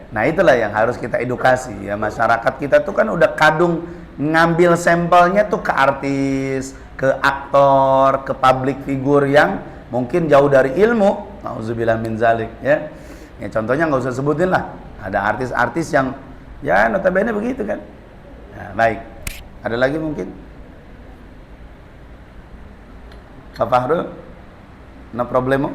Nah, itulah yang harus kita edukasi ya. Masyarakat kita tuh kan udah kadung ngambil sampelnya tuh ke artis, ke aktor, ke public figure yang mungkin jauh dari ilmu. Nauzubillah min zalik ya. Ya contohnya nggak usah sebutin lah. Ada artis-artis yang ya notabene begitu kan. Nah, baik. Ada lagi mungkin? Pak Fahrul? No problemo?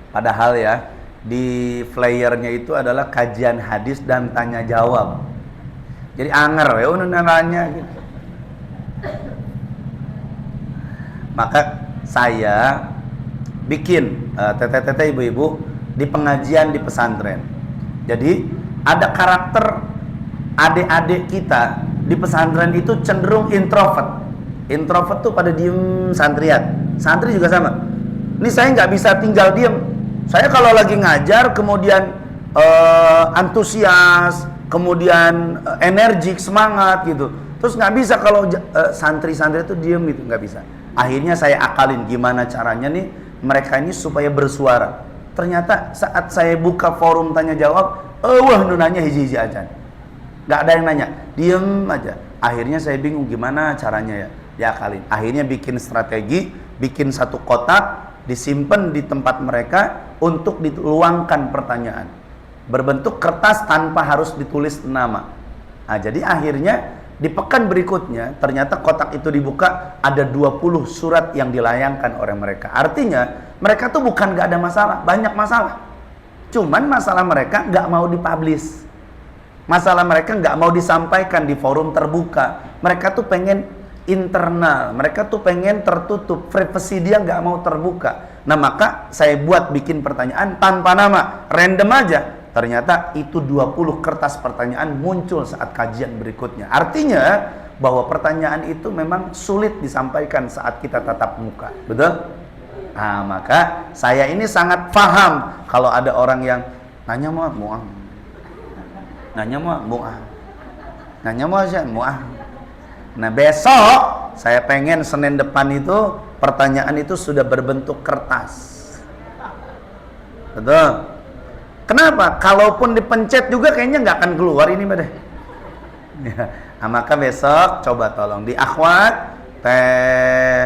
Padahal ya, di flyernya itu adalah kajian hadis dan tanya jawab. Jadi anger ya nanya gitu. Maka saya bikin tete-tete ibu-ibu di pengajian di pesantren. Jadi ada karakter adik-adik kita di pesantren itu cenderung introvert. Introvert tuh pada diem santriat. Santri juga sama. Ini saya nggak bisa tinggal diem. Saya kalau lagi ngajar kemudian antusias, kemudian energik, semangat gitu. Terus nggak bisa kalau santri-santri itu diem gitu, nggak bisa. Akhirnya saya akalin gimana caranya nih mereka ini supaya bersuara. Ternyata saat saya buka forum tanya jawab, wah nanya hiji-hiji aja. Nggak ada yang nanya, diem aja. Akhirnya saya bingung gimana caranya ya, diakalin. Akhirnya bikin strategi, bikin satu kotak, disimpan di tempat mereka untuk diluangkan pertanyaan. Berbentuk kertas tanpa harus ditulis nama. Nah, jadi akhirnya di pekan berikutnya ternyata kotak itu dibuka, ada 20 surat yang dilayangkan oleh mereka. Artinya mereka tuh bukan gak ada masalah, banyak masalah. Cuman masalah mereka gak mau dipublish. Masalah mereka gak mau disampaikan di forum terbuka. Mereka tuh pengen internal, mereka tuh pengen tertutup, privasi dia nggak mau terbuka. Nah maka saya buat bikin pertanyaan tanpa nama, random aja. Ternyata itu 20 kertas pertanyaan muncul saat kajian berikutnya. Artinya bahwa pertanyaan itu memang sulit disampaikan saat kita tatap muka, betul? Nah maka saya ini sangat paham kalau ada orang yang nanya muah, nanya muah, nanya muah. Nah besok saya pengen Senin depan itu pertanyaan itu sudah berbentuk kertas. Betul? Kenapa? Kalaupun dipencet juga kayaknya nggak akan keluar ini deh. Ya. Nah, maka besok coba tolong di akhwat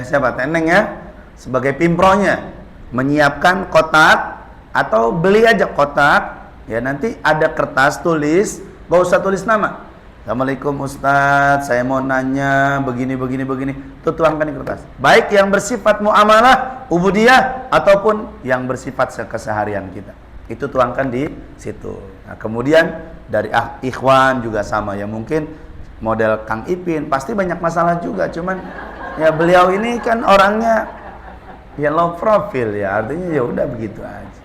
siapa Teneng ya sebagai pimpronya menyiapkan kotak atau beli aja kotak ya, nanti ada kertas tulis, gak usah tulis nama. Assalamualaikum Ustadz, saya mau nanya begini. Tuh tuangkan di kertas. Baik yang bersifat muamalah, ubudiyah, ataupun yang bersifat keseharian kita. Itu tuangkan di situ. Nah, kemudian dari ikhwan juga sama ya, mungkin model Kang Ipin pasti banyak masalah juga. Cuman ya beliau ini kan orangnya ya low profile ya, artinya ya udah begitu aja.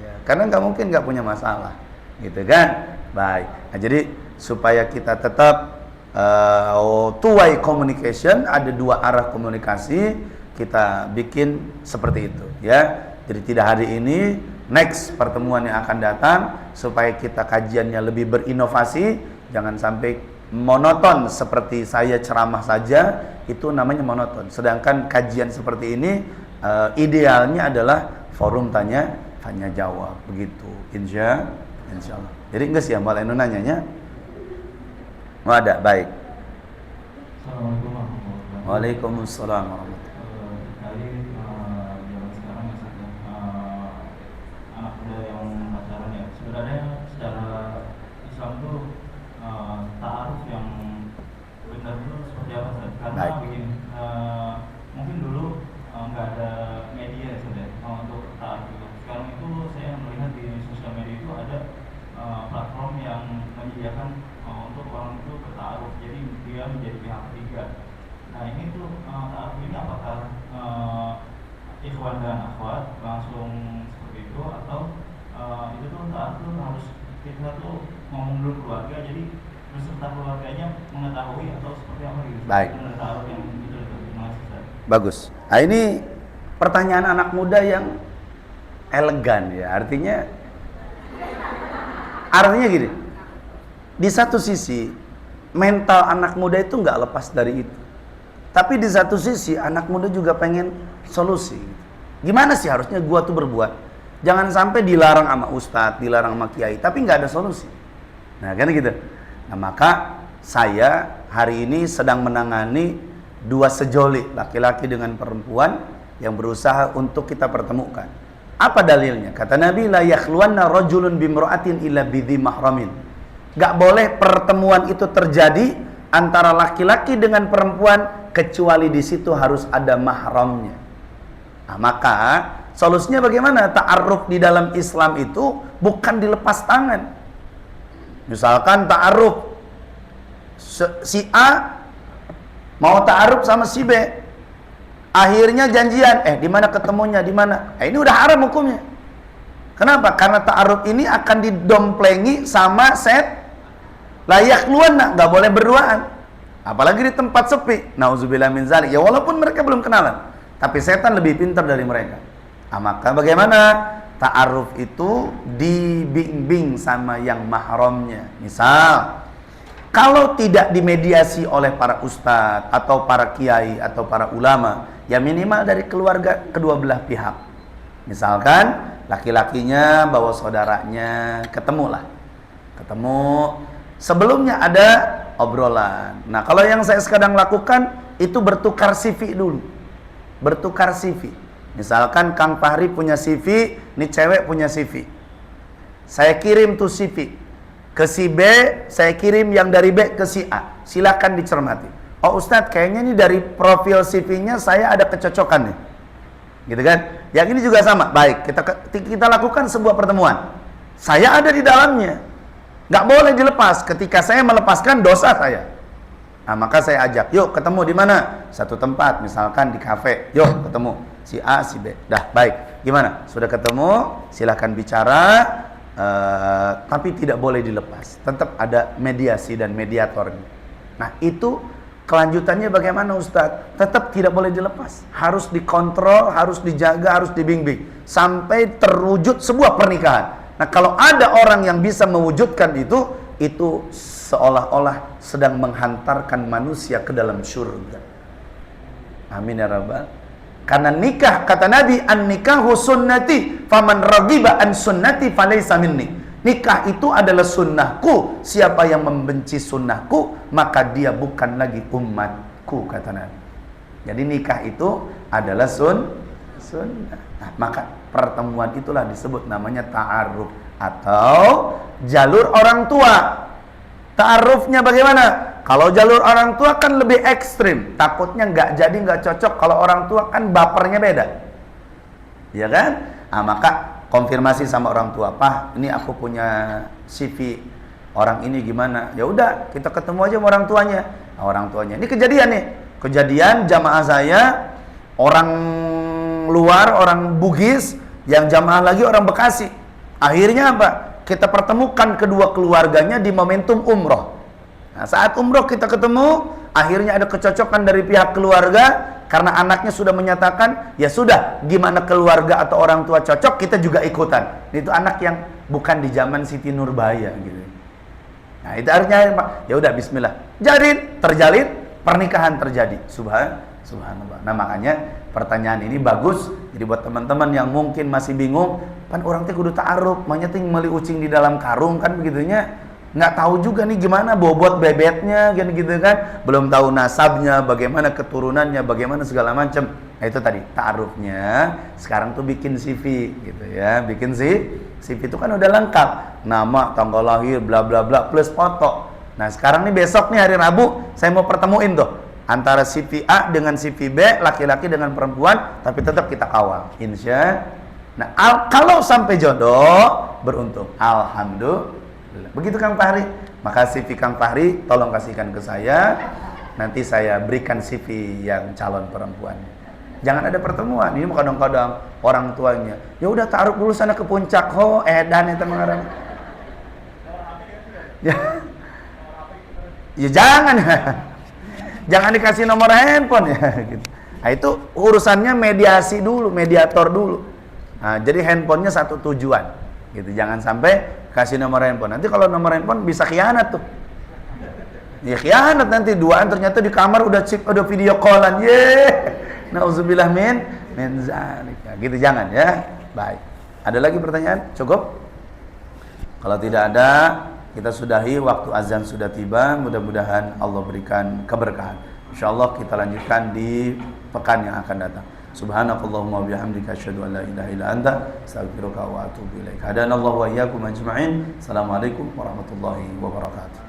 Ya, karena nggak mungkin nggak punya masalah, gitu kan? Baik. Nah, jadi supaya kita tetap two-way communication, ada dua arah komunikasi, kita bikin seperti itu ya. Jadi tidak hari ini, next pertemuan yang akan datang, supaya kita kajiannya lebih berinovasi, jangan sampai monoton seperti saya ceramah saja, itu namanya monoton. Sedangkan kajian seperti ini idealnya adalah forum tanya jawab, begitu. Insya Allah. Jadi enggak sih ya Mbak Leno nanyanya? Oh, ada, baik. Assalamualaikum warahmatullahi wabarakatuh. Waalaikumsalam warahmatullahi Tadi zaman sekarang misalnya anak muda yang pacaran ya, sebenarnya secara Islam tuh ta'aruf yang benar itu seperti apa Ustaz? Karena Baik. begini, mungkin dulu nggak ada media sudah untuk ta'aruf itu. Sekarang itu saya melihat di sosial media itu ada platform yang menyediakan untuk orang itu bertaaruf, jadi dia menjadi pihak ketiga. Nah ini tuh taaruf ini apakah ikhwan dan akhwat langsung seperti itu, atau itu tuh taaruf tuh harus kita tuh ngomong dulu keluarga, jadi beserta keluarganya mengetahui atau seperti apa gitu? Baik. Taaruf yang itu masih. Bagus. Nah, ini pertanyaan anak muda yang elegan ya, artinya Artinya gini, di satu sisi mental anak muda itu nggak lepas dari itu, tapi di satu sisi anak muda juga pengen solusi. Gimana sih harusnya gua tuh berbuat? Jangan sampai dilarang sama ustadz, dilarang sama kiai, tapi nggak ada solusi. Nah kan gitu. Nah maka saya hari ini sedang menangani dua sejoli, laki-laki dengan perempuan yang berusaha untuk kita pertemukan. Apa dalilnya? Kata Nabi, la yakhluwanna rajulun bimra'atin illa bidhi mahramin. Gak boleh pertemuan itu terjadi antara laki-laki dengan perempuan kecuali di situ harus ada mahramnya. Nah, maka solusinya bagaimana? Ta'aruf di dalam Islam itu bukan dilepas tangan. Misalkan ta'aruf si A mau ta'aruf sama si B, akhirnya janjian, di mana ketemunya, di mana? Ini udah haram hukumnya. Kenapa? Karena ta'aruf ini akan didomplengi sama layak luana, nggak boleh berduaan. Apalagi di tempat sepi. Nauzubillah min zalik. Ya walaupun mereka belum kenalan, tapi setan lebih pintar dari mereka. Nah, maka bagaimana? Ta'aruf itu dibimbing sama yang mahramnya. Misal, kalau tidak dimediasi oleh para ustadz atau para kiai atau para ulama, ya minimal dari keluarga kedua belah pihak. Misalkan laki-lakinya bawa saudaranya, ketemu. Sebelumnya ada obrolan. Nah, kalau yang saya sekarang lakukan itu bertukar CV dulu. Bertukar CV. Misalkan Kang Fahri punya CV, ini cewek punya CV. Saya kirim tuh CV ke si B, saya kirim yang dari B ke si A. Silakan dicermati. Oh Ustadz, kayaknya ini dari profil CV-nya saya ada kecocokan nih. Gitu kan? Yang ini juga sama. Baik, kita lakukan sebuah pertemuan. Saya ada di dalamnya. Nggak boleh dilepas. Ketika saya melepaskan dosa saya. Nah, maka saya ajak, yuk ketemu di mana? Satu tempat, misalkan di kafe. Yuk ketemu si A, si B. Dah, baik. Gimana? Sudah ketemu? Silakan bicara. Tapi tidak boleh dilepas. Tetap ada mediasi dan mediatornya. Nah itu kelanjutannya bagaimana Ustadz? Tetap tidak boleh dilepas. Harus dikontrol, harus dijaga, harus dibimbing sampai terwujud sebuah pernikahan. Nah kalau ada orang yang bisa mewujudkan itu seolah-olah sedang menghantarkan manusia ke dalam surga. Amin ya rabbal. Karena nikah, kata Nabi, an-nikahu sunnati, faman ragiba an sunnati falaysa minni. Nikah itu adalah sunnahku. Siapa yang membenci sunnahku, maka dia bukan lagi umatku, kata Nabi. Jadi nikah itu adalah sunnah. Nah, maka pertemuan itulah disebut namanya ta'aruf atau jalur orang tua. Ta'arufnya bagaimana? Kalau jalur orang tua kan lebih ekstrim, takutnya nggak cocok. Kalau orang tua kan bapernya beda, ya kan? Nah, maka konfirmasi sama orang tua, Pak, ini aku punya CV orang ini gimana? Ya udah, kita ketemu aja sama orang tuanya. Nah, orang tuanya, ini kejadian jamaah saya orang luar, orang Bugis, yang jamaah lagi orang Bekasi. Akhirnya apa? Kita pertemukan kedua keluarganya di momentum umroh. Nah, saat umroh kita ketemu, akhirnya ada kecocokan dari pihak keluarga karena anaknya sudah menyatakan, ya sudah, gimana keluarga atau orang tua cocok, kita juga ikutan. Itu anak yang bukan di zaman Siti Nurbaya gitu. Nah, itu artinya ya udah bismillah. Terjalin, pernikahan terjadi. Subhanallah. Nah, makanya pertanyaan ini bagus. Jadi buat teman-teman yang mungkin masih bingung, kan orang teh kudu ta'aruf, maunya ting meuli ucing di dalam karung kan begitunya. Nggak tahu juga nih gimana bobot bebetnya gitu kan, belum tahu nasabnya, bagaimana keturunannya, bagaimana segala macam. Nah itu tadi ta'arufnya. Sekarang tuh bikin CV gitu ya, bikin CV itu kan udah lengkap, nama, tanggal lahir, bla bla bla plus foto. Nah sekarang nih besok nih hari Rabu saya mau pertemuin tuh antara CV A dengan CV B, laki-laki dengan perempuan, tapi tetap kita kawal insya. Nah kalau sampai jodoh beruntung, alhamdulillah. Begitu Kang Fahri. Maka CV Kang Fahri tolong kasihkan ke saya. Nanti saya berikan CV yang calon perempuan. Jangan ada pertemuan. Ini kadang-kadang orang tuanya, ya udah taruh dulu sana ke puncak. Edan itu mengarang. Ya jangan. Jangan dikasih nomor handphone ya gitu. Nah, itu urusannya mediasi dulu, mediator dulu. Nah, jadi handphonenya satu tujuan gitu. Jangan sampai kasih nomor handphone. Nanti kalau nomor handphone bisa khianat tuh. Ya khianat nanti duaan ternyata di kamar udah video callan. Nauzubillah min zalika. Gitu jangan ya. Baik. Ada lagi pertanyaan? Cukup? Kalau tidak ada, kita sudahi, waktu azan sudah tiba. Mudah-mudahan Allah berikan keberkahan. Insyaallah kita lanjutkan di pekan yang akan datang. Subhanakallahumma bihamdika asyhadu an la ilaha illa anta astaghfiruka wa atubu ilaik. Hadanallahu wa iyyakum ajma'in. Assalamualaikum warahmatullahi wabarakatuh.